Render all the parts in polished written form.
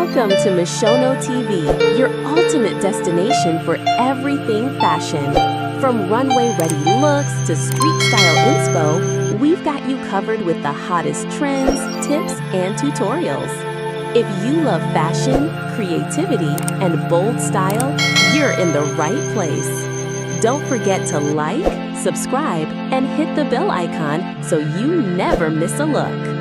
Welcome to Mishono TV, your ultimate destination for everything fashion. From runway-ready looks to street-style inspo, we've got you covered with the hottest trends, tips, and tutorials. If you love fashion, creativity, and bold style, you're in the right place. Don't forget to like, subscribe, and hit the bell icon so you never miss a look.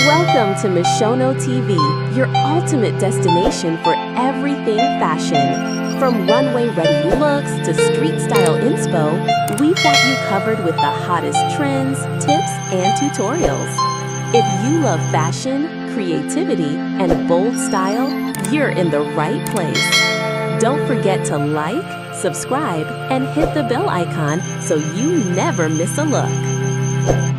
Welcome to Mishono TV, your ultimate destination for everything fashion. From runway-ready looks to street-style inspo, we've got you covered with the hottest trends, tips, and tutorials. If you love fashion, creativity, and bold style, you're in the right place. Don't forget to like, subscribe, and hit the bell icon so you never miss a look.